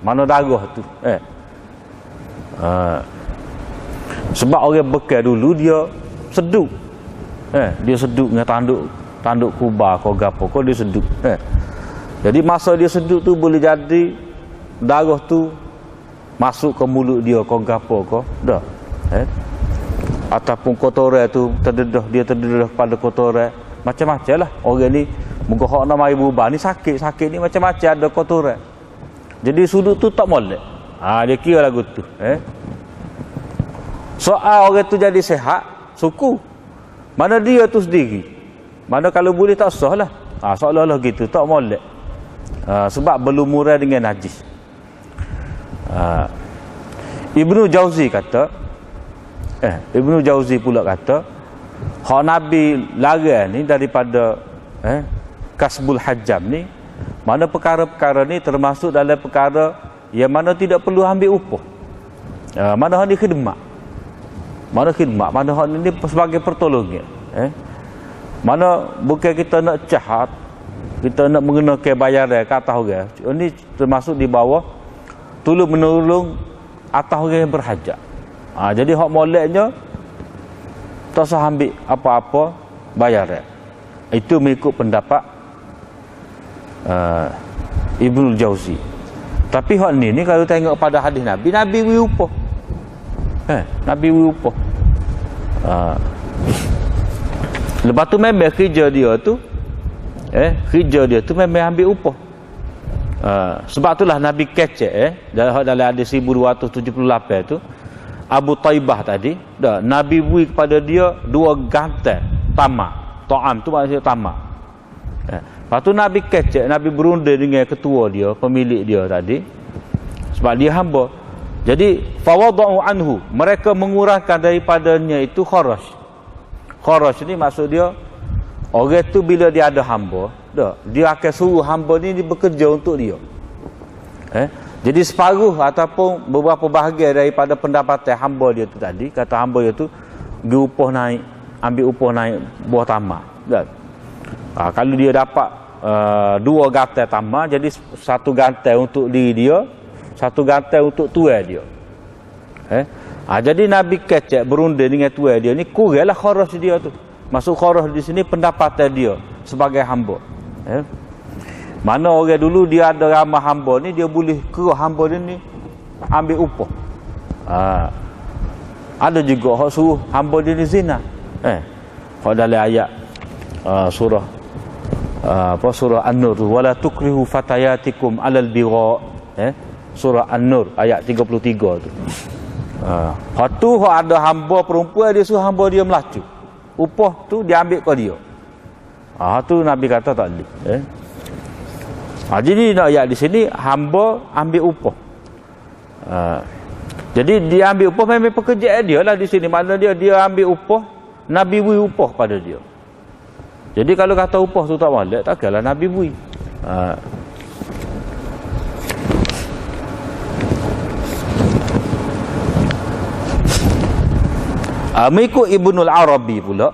S1: mana darah tu. Sebab orang bekal dulu dia seduk, dia seduk dengan tanduk kubah kau gapo kau, dia seduk. Jadi masa dia seduk tu boleh jadi darah tu masuk ke mulut dia kau gapo kau dah. Ataupun kotoran tu terdedah pada kotoran, macam-macam lah. Orang ni muka hak nak mari berubah ni, sakit ni macam-macam, ada kotoran. Jadi sudut tu tak molek. Dia kira lagu tu. Soal orang tu jadi sehat, suku. Mana dia tu sendiri, mana kalau boleh tak sah lah. Seolah-olah gitu, tak molek. Sebab berlumuran dengan najis. Ibnu Jauzi kata, Ibnu Jauzi pula kata, hak Nabi larang ni daripada kasbul hajam ni, mana perkara-perkara ni termasuk dalam perkara yang mana tidak perlu ambil upah. Mana hak ni khidmat, mana hak ni sebagai pertolongan. Mana bukan kita nak jahat, kita nak mengenakan bayaran ke atas orang. Ini termasuk di bawah tolong menolong atas orang yang berhajat. Jadi hak moleknya tak usah ambil apa-apa bayaran. Itu mengikut pendapat Ibnu Jauzi. Tapi hak ni kalau tengok pada hadis Nabi beri upah. Nabi beri upah. Lepas tu memang kerja dia tu memang ambil upah. Sebab itulah Nabi kecek dalam hadis 1278 tu, Abu Taibah tadi, Nabi beri kepada dia 2 gantai tamak. Ta'am tu maksudnya tamak. Lepas tu Nabi kecek, Nabi berunding dengan ketua dia, pemilik dia tadi, sebab dia hamba. Jadi fawada'u anhu, mereka mengurangkan daripadanya itu kharaj. Kharaj ni maksud dia, orang tu bila dia ada hamba, dia akan suruh hamba ni bekerja untuk dia. Jadi separuh ataupun beberapa bahagian daripada pendapatan hamba dia tu tadi, kata hamba dia tu pergi upah naik, ambil upah naik buah tamar kan? Kalau dia dapat 2 gantai tamar, jadi 1 gantai untuk diri dia, 1 gantai untuk tuai dia. Jadi Nabi kecek berunding dengan tuai dia ni, kuranglah kharaj dia tu. Masuk kharaj di sini pendapatan dia sebagai hamba. Mana orang dulu dia ada ramah hamba ni, dia boleh kerah hamba dia ni ambil upah. Ada juga hak suruh hamba dia ni zina. Hak dalam ayat surah surah An-Nur tu, wala tukrihu fatayatikum alal bigha. Surah An-Nur ayat 33 tu. Hak tu hak ada hamba perempuan, dia suruh hamba dia melacur, upah tu diambil ke dia. Tu Nabi kata tak boleh. Jadi nak ayat di sini hamba ambil upah. Jadi dia ambil upah memang pekerjaan dia lah di sini. Makna dia ambil upah, Nabi beri upah pada dia. Jadi kalau kata upah tu tak boleh, takkanlah Nabi beri. Mengikut Ibnul Arabi pula,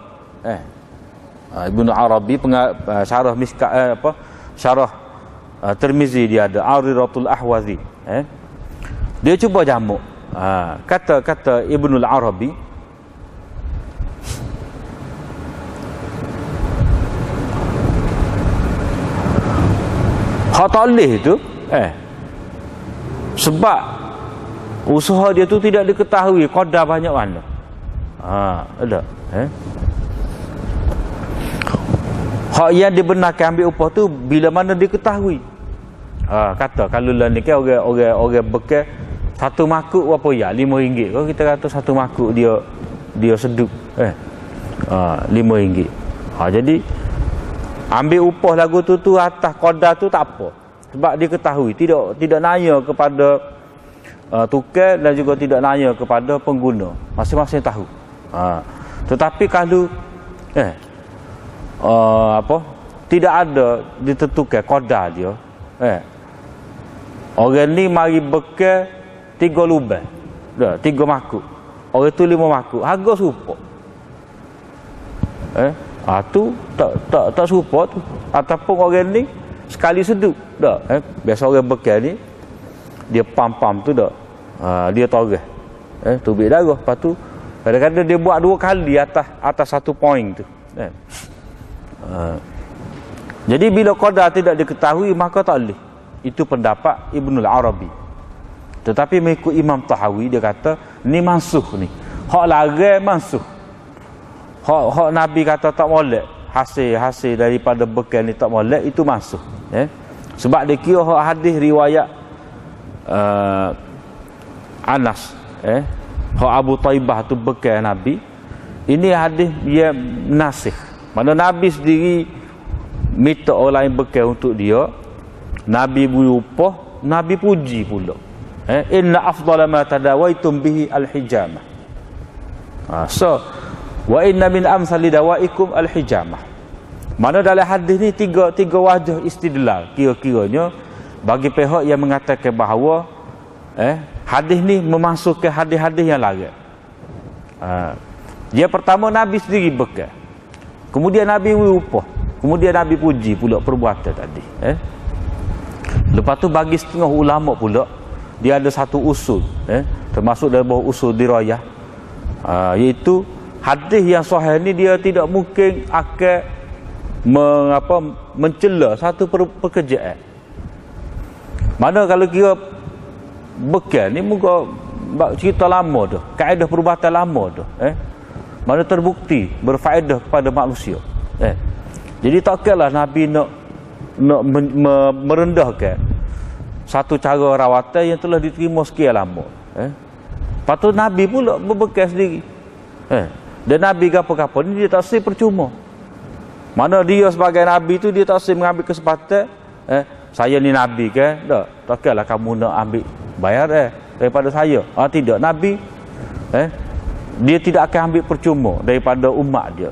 S1: Ibnul Arabi syarah Miskah syarah Tirmizi, dia ada Ariratul Ahwazi. Dia cuba jamak. Kata Ibnul Arabi, hak talih tu sebab usaha dia tu tidak diketahui qadar banyak mana. Ada. Hak yang dibenarkan ambil upah tu bila mana diketahui. Kata kalau lah ni kan orang bekal satu makuk berapa ya? RM5. Kalau kita kata satu makuk dia seduk RM5. Jadi ambil upah lagu tu atas qadar tu tak apa. Sebab diketahui, tidak nanya kepada tukar dan juga tidak nanya kepada pengguna. Masing-masing tahu. Tetapi kalau tidak ada ditentukan qadar dia, orang ni mari bekal 3 lubang, 3 makuk, orang tu 5 makuk, harga serupa. Tu tak serupa tu. Ataupun orang ni sekali seduk dak. Biasa orang bekal ni dia pam-pam tu dak. Dia toreh. Tubik darah. Lepas tu kadang-kadang dia buat 2 kali atas 1 poin tu. Jadi bila qadar tidak diketahui maka tak boleh. Itu pendapat Ibnul Arabi. Tetapi mengikut Imam Tahawi, dia kata ni mansuh ni. Hak larang mansuh. Hak Nabi kata tak molek, hasil daripada bekal ni tak molek, itu mansuh. Sebab dia kira hak hadis riwayat Anas, hak Abu Taibah tu bekal Nabi. Ini hadis dia nasikh. Mana Nabi sendiri minta orang lain bekal untuk dia, Nabi beri upah, Nabi puji pula. Inna afdala ma tadawaitum bihi al-hijamah. So wa inna min amsali dawaikum al-hijamah. Mana dalam hadis ni tiga wajah istidlal kira-kiranya bagi pihak yang mengatakan bahawa hadis ni memasukkan hadis-hadis yang lain. Dia pertama Nabi sendiri bekal. Kemudian Nabi beri upah. Kemudian Nabi puji pula perbuatan tadi. Lepas tu bagi setengah ulama pula, dia ada satu usul, termasuk dalam bawah usul dirayah, iaitu hadis yang sahih ni dia tidak mungkin akan mencela satu pekerjaan. Mana kalau kira bekal ni muka cerita lama tu, kaedah perubatan lama tu, mana terbukti berfaedah kepada manusia. Jadi tak kiralah Nabi nak merendahkan satu cara rawatan yang telah diterima sekian lama. Lepas tu Nabi pula berbekal sendiri. Dan Nabi apa-apa ni dia tak sih percuma. Mana dia sebagai Nabi tu dia tak sih mengambil kesempatan, saya ni Nabi kan, tak kiralah kamu nak ambil bayar daripada saya. Tidak, Nabi dia tidak akan ambil percuma daripada umat dia.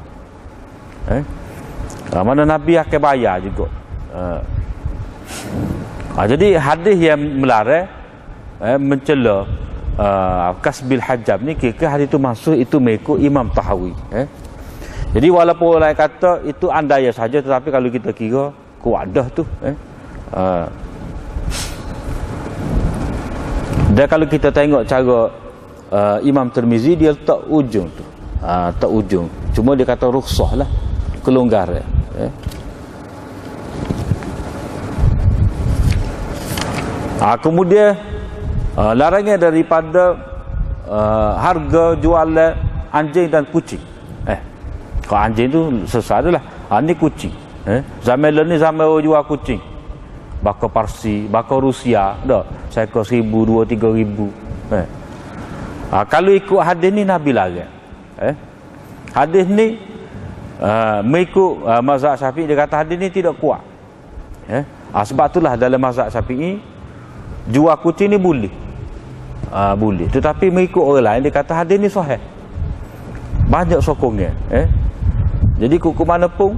S1: Mana Nabi akan bayar juga. Jadi hadis yang melarang mencela kasbil hajab ni, kira hadis itu masuk itu mengikut Imam Tahawi. Jadi walaupun orang kata itu andaya saja, tetapi kalau kita kira kuat dah tu. Dan kalau kita tengok cara Imam Tirmizi, dia letak ujung tu. Tak ujung. Cuma dia kata rukhsah lah, kelonggaran. Kemudian larangan daripada harga jualan anjing dan kucing. Kalau anjing tu sesat lah. Ni kucing. Zaman ni zaman orang jual kucing. Bakar Parsi, bakar Rusia, dah. Seekor 1,000, 2,000, 3,000. Kalau ikut hadis ni Nabi larang. Hadis ni mengikut mazhab Syafi'i, dia kata hadis ni tidak kuat. Sebab itulah dalam mazhab Syafi'i jual kucing ni boleh. Boleh. Tetapi mengikut orang lain, dia kata hadis ni sahih. Banyak sokongan. Jadi ke mana pun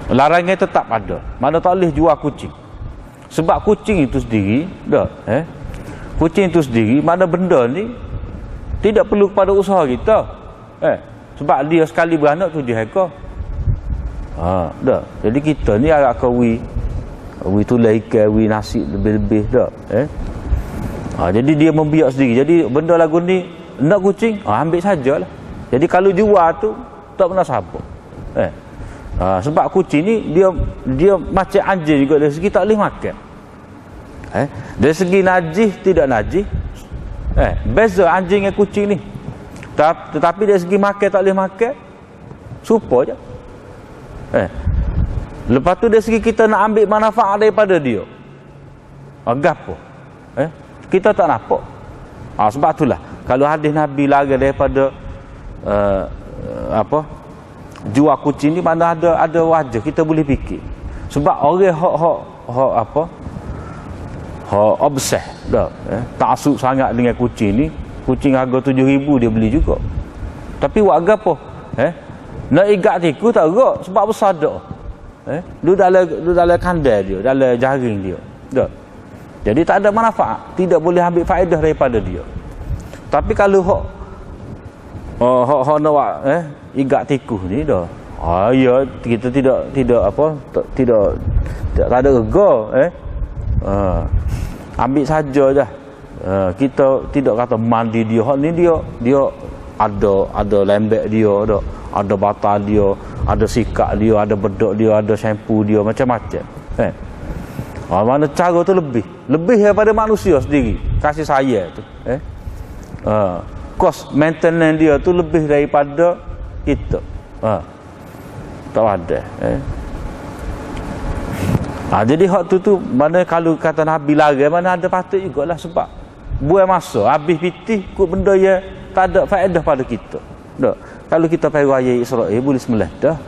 S1: larangan tetap ada. Mana tak boleh jual kucing. Sebab kucing itu sendiri, kucing itu sendiri, mana benda ni tidak perlu kepada usaha kita. Sebab dia sekali beranak 7 ekor. Jadi kita ni agak kawi tulai ikan, nasi lebih-lebih dah. Jadi dia membiak sendiri. Jadi benda lagu ni nak kucing, ambil sajalah. Jadi kalau jual tu tak pernah sabar. Sebab kucing ni dia macam anjing juga, dari segi tak boleh makan. Dari segi najis tidak najis. Beza anjing dengan kucing ni. Tetapi dari segi makan tak boleh makan. Supo je. Lepas tu dari segi kita nak ambil manfaat daripada dia. Gapo? Kita tak nampak. Sebab itulah kalau hadis Nabi larang daripada jual kucing ni, mana ada wajah kita boleh fikir. Sebab orang hak obses dah, taksub sangat dengan kucing ni. Kucing harga 7,000 dia beli juga. Tapi buat apa? Nak ikat tikus tak gerak sebab besar dah. Dia dalam kandang dia, dalam jaring dia. Dah. Jadi tak ada manfaat, tidak boleh ambil faedah daripada dia. Tapi kalau hak nak buat ikat tikus ni dah. Ya, kita tidak ada rega. Ambil saja je. Kita tidak kata mandi dia. Hak ni dia ada lembek dia, ada batal dia, ada sikat dia, ada bedok dia, ada shampoo dia, macam-macam. Mana cara tu lebih daripada manusia sendiri kasih sayang tu. Kos maintenance dia tu lebih daripada kita. Tak ada. Jadi hak tu mana kalau kata Nabi larang, mana ada patut jugalah, sebab buang masa habis pitih kut benda yang tak ada faedah pada kita. Tak. Kalau kita pergi ayat Israel boleh sembelih dah.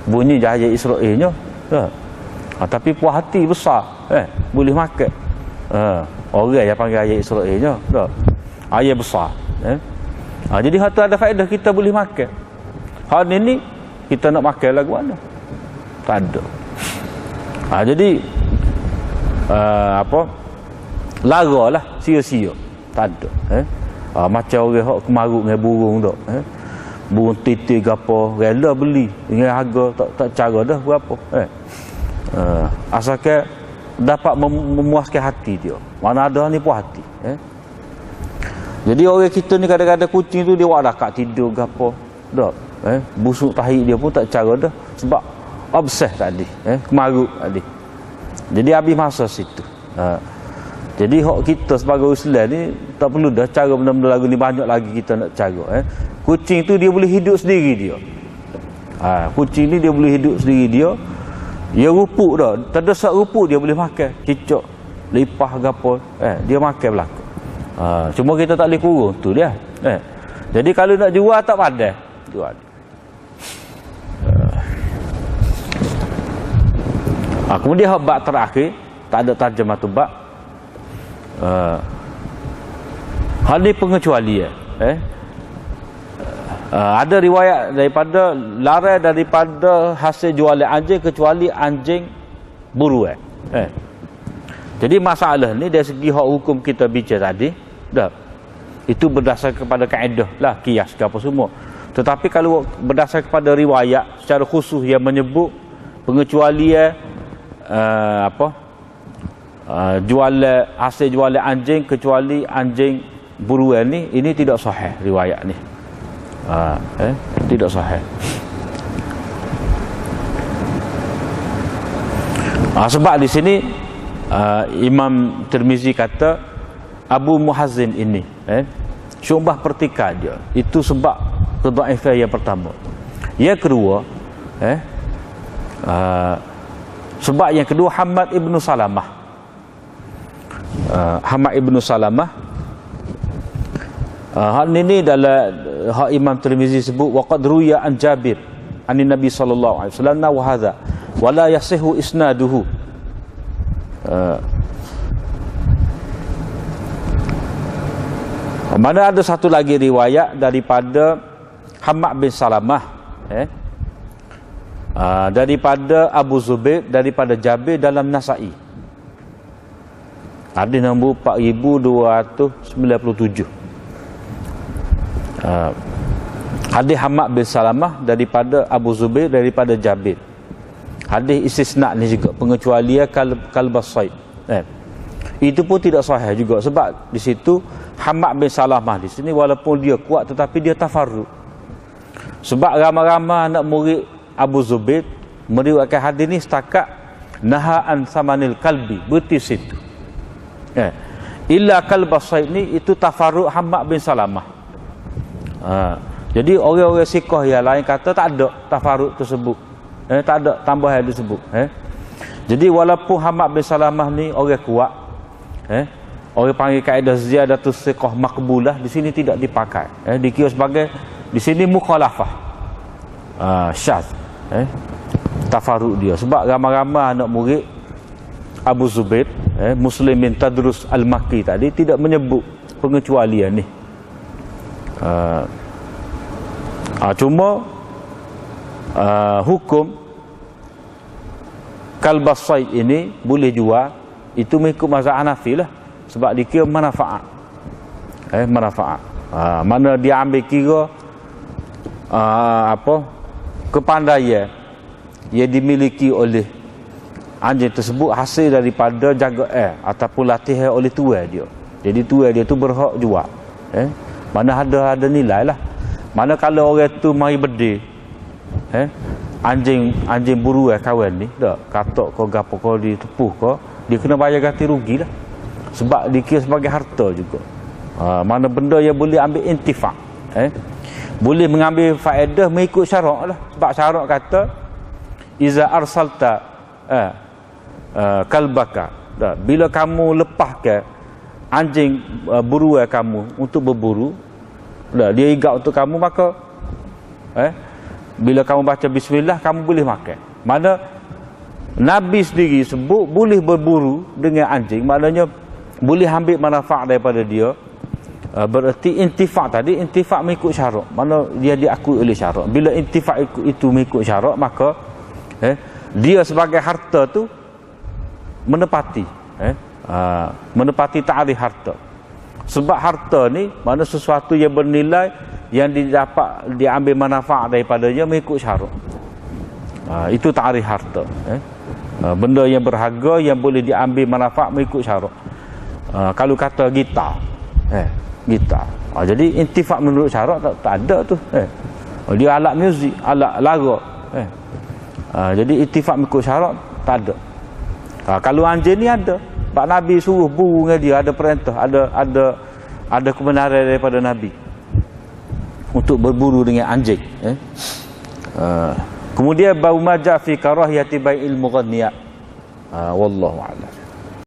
S1: Bunyi je ayat Israelnya. Tapi puas hati besar, boleh makan. Orang yang panggil ayat Israelnya, ayat besar. Jadi hak tu ada faedah, kita boleh makan. Hak ni kita nak makan lagu mana? Tak ada. Jadi laralah sia-sia. Tak ada. Macam orang hak kemaruk dengan burung tu. Burung titik ke apa, rela beli dengan harga tak cara dah berapa. Asalkan dapat memuaskan hati dia. Mana ada ni puas hati. Jadi orang kita ni kadang-kadang kucing tu dia buat dah kat tidur ke apa. Tak. Busuk tahi dia pun tak cara dah. Sebab obses tadi. Kemaruk tadi. Jadi habis masa situ. Jadi hak kita sebagai Islam ni tak perlu dah cara benda-benda lagu ni, banyak lagi kita nak cara. Kucing tu dia boleh hidup sendiri dia. Kucing ni dia boleh hidup sendiri dia. Dia rupuk dah. Terdesak rupuk dia boleh makan. Cicak, lipah ke apa. Dia makan belakang. Cuma kita tak boleh kurung tu dia. Jadi kalau nak jual tak padah. Jual. Kemudian bab terakhir, tak ada tarjamah tu bab. Hal ni pengecualian. Ada riwayat daripada larang daripada hasil jualan anjing kecuali anjing buruan. Jadi masalah ni dari segi hak hukum kita bicara tadi, dah. Itu berdasar kepada kaedah lah, qiyas ke apa semua. Tetapi kalau berdasar kepada riwayat secara khusus yang menyebut pengecualian hasil jualan anjing kecuali anjing buruan ni, ini tidak sahih riwayat ni. Tidak sahih. Sebab di sini Imam Tirmizi kata Abu Muhazzin ini syubhah pertikaian dia. Itu sebab kedhaifan yang pertama. Yang kedua sebab yang kedua Hamad ibnu Salamah. Hamad ibnu Salamah hal ini dalam hak Imam Tirmizi sebut waqad ruya an Jabir anin Nabi sallallahu alaihi wasallam wa hadza wala yasihu isnaduhu. Mana ada satu lagi riwayat daripada Hamad bin Salamah daripada Abu Zubair daripada Jabir dalam Nasa'i. Hadis nombor 4297. Hadis Hamad bin Salamah daripada Abu Zubair daripada Jabir. Hadis istisna ni juga, pengecualian kalbas said. Itu pun tidak sahih juga sebab di situ Hamad bin Salamah di sini walaupun dia kuat tetapi dia tafarruq. Sebab ramai-ramai anak murid Abu Zubair meriwayatkan hadis ni setakat nahaan samanil kalbi, berhenti situ. Illa kalbas said ni itu tafarruq Hamad bin Salamah. Jadi orang-orang sikoh yang lain kata tak ada tafarruq tersebut. Tak ada tambahan tersebut. Jadi walaupun Hamad bin Salamah ni orang kuat, orang panggil kaedah ziyadatus siqah maqbulah, di sini tidak dipakai. Dikira sebagai di sini mukhalafah. Syadz. Tafarruq dia sebab ramai-ramai anak murid Abu Zubair, Muslim bin Tadrus Al-Makki tadi tidak menyebut pengecualian ni. Cuma hukum kalbas said ini boleh jual, itu mengikut mazhab Hanafi lah sebab dikira manfaat. Manfaat. Mana dia ambil kira kepandaian yang dimiliki oleh anjing tersebut hasil daripada jaga ataupun latihan oleh tuan dia. Jadi tuan dia tu berhak jual. Mana ada nilai lah. Mana kalau orang tu mari berdil anjing buruan kawan ni dak katok kau gapo kau ditepuh kau, dia kena bayar ganti rugi lah sebab dikira sebagai harta juga. Mana benda yang boleh ambil intifak, boleh mengambil faedah mengikut syarak lah. Sebab syarak kata iza arsalta kalbaka, bila kamu lepaskan anjing buruan kamu untuk berburu, dia igak untuk kamu, maka bila kamu baca bismillah kamu boleh makan. Mana Nabi sendiri sebut boleh berburu dengan anjing, maknanya boleh ambil manfaat daripada dia. Berarti intifak tadi, intifak mengikut syarak, mana dia diakui oleh syarak. Bila intifak itu mengikut syarak, maka dia sebagai harta tu menepati menepati ta'rif harta. Sebab harta ni mana sesuatu yang bernilai yang diambil manfaat daripadanya mengikut syarak. Itu ta'rif harta. Benda yang berharga yang boleh diambil manfaat mengikut syarak. Kalau kata gitar, gitar. Jadi intifak menurut syarak tak ada tu. Dia alat muzik, alat lagu. Jadi intifak mengikut syarak tak ada. Kalau anjing ni ada. Pak Nabi suruh buru dengan dia, ada perintah, ada kebenaran daripada Nabi untuk berburu dengan anjing. Kemudian bau majah fi karahiyati bai'il mughanniyat. Wallahu a'lam.